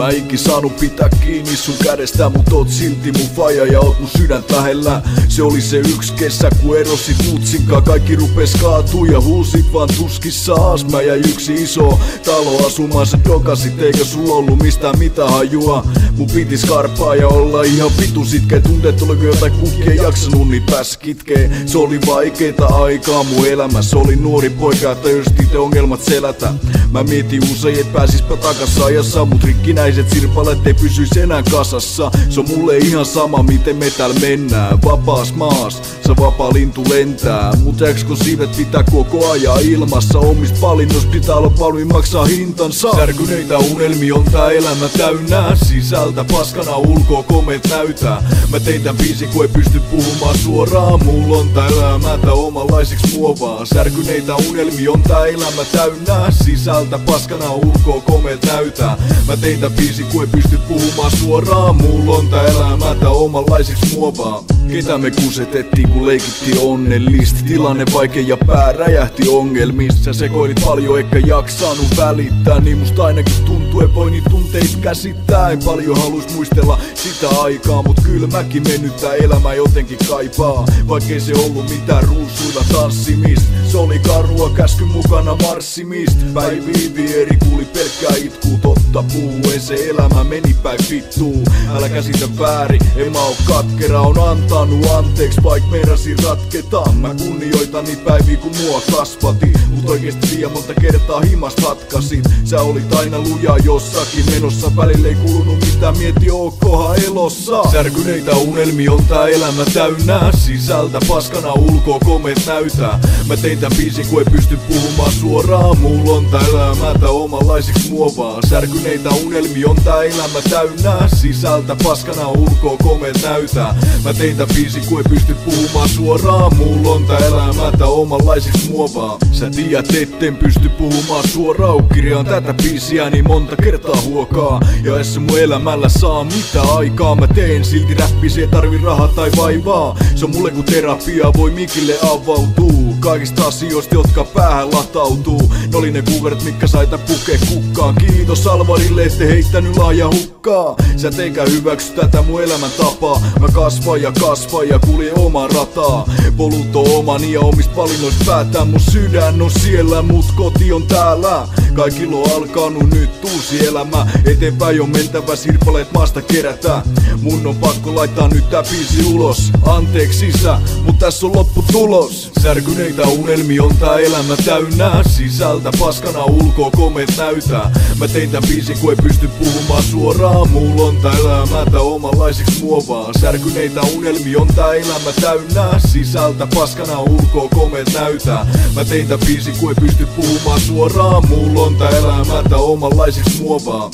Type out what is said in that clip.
mä inkin saanut pitää kiinni sun kädestä, mut oot silti mun faija ja oot mun sydäntä lähellä. Se oli se yksi kesä, kun erosit mutsinkaan. Kaikki rupes kaatuu ja huusit vaan tuskissa aas. Mä jäi yksi iso talo asumaan, sä dokasit eikä sulla ollut mistään mitään hajua. Mun piti skarpaa ja olla ihan vitu sitkeä. Tunteet oliko jotain kukkia, jaksanut niin pääs kitkee. Se oli vaikeeta aikaa mun elämässä. Olin nuori poika, että jos itse ongelmat selätä. Mä mietin usein, et pääsispä takas ajassa, mut rikkinäiset sirpalet ei pysyis enää kasassa. Se on mulle ihan sama, miten me täällä mennään. Vapaas maas, se vapaa lintu lentää. Mut eksko siivet pitää koko ajan ilmassa. Omista valinnoista pitää olla valmiin maksaa hintansa. Särkyneitä unelmia on tää elämä täynnä. Sisältä paskana, ulkoa komeet näytää. Mä tein tän biisin, kun ei pysty puhumaan suoraan. Mulla on tää elämä tää omanlaisiksi muovaa. Särkyneitä unelmia on tää elämä täynnä. Sisältä paskana, ulkoa komeet näytää. Mä tein tän biisin, kun ei pysty puhumaan suoraan. Mulla on tää elämä tää omanlaisiksi muovaa. Ketä me kusetettiin, kun leikittiin onnellista. Tilanne vaikea ja pää räjähti ongelmissa. Sä sekoilit paljon, eikä jaksanut välittää. Niin musta ainakin tuntuu, ei voi niitä tunteita käsittää. En paljon halus muistella sitä aikaa, mut kyllä mäkin mennyttää elämä jotenkin kaipaa. Vaikkei se ollut mitään ruusuilla tanssimista. Se oli karua käsky mukana marssimista. Päiviä vieri kuuli pelkkää itkuu, totta puhuu. Ei se elämä meni päin vittuu. Älä käsitä väärin, en mä oo katkera. On antanut anteeksi, vaik meinasin ratketa. Mä kunnioitan niin päiviä kun mua kasvati. Mut oikeesti liian monta kertaa himasta hatkasit. Sä olit aina lujaa jossakin menossa. Välillä ei kulunut mitään, mieti ookkohan elossa. Särkyneitä unelmia on tää elämä täynnä. Sisältä paskana, ulkoa komeet näytää. Mä tein tän biisin, kun ei pysty puhumaan suoraan. Mulla on tää elämä tää omanlaisiksi muovaa. Särkyneitä unelmia on tää elämä täynnä. Sisältä paskana, ulkoa komeet näytää. Mä tein tän biisin, kun ei pysty puhumaan suoraan. Mulla on tää elämä tää omanlaisiksi muovaa. Sä tiedät, etten pysty puhumaan suoraan. Kirjaan tätä biisiä niin monta kertaa huokaa. Ja jos se mun elämällä saa mitä aikaa, mä teen silti räppi, se ei tarvi rahaa tai vaivaa. Se on mulle kun terapia, voi mikille avautuu. Kaikista asioista, jotka päähän latautuu. Ne oli ne kuverit, mitkä saita pukee kukkaan. Kiitos Alvarille, ette heittänyt laaja hukkaa. Sä teikä hyväksy tätä mun elämän tapaa. Mä kasvan ja kulje omaa rataa. Polut on omani ja omista valinnoista päätää. Mun sydän on siellä, mut koti on täällä. Kaikilla on alkanut nyt uusi elämä. Eteenpäin on mentävä, sirpaleet maasta kerätään. Mun on pakko laittaa nyt tää biisi ulos. Anteeksi isä, mut tässä on lopputulos. Särkyneitä unelmia on tää elämä täynnä. Sisältä paskana, ulkoa komeet näytää. Mä tein tän biisin, kun ei pysty puhumaan suoraan. Mulla on tää elämä tää omanlaisiksi muovaa. Särkyneitä unelmia on tää elämä täynnä. Sisältä paskana, ulkoa komeet näytää. Mä tein tän biisin, kun ei pysty puhumaan suoraan. Mulla on tää elämä tää omanlaisiksi muovaa.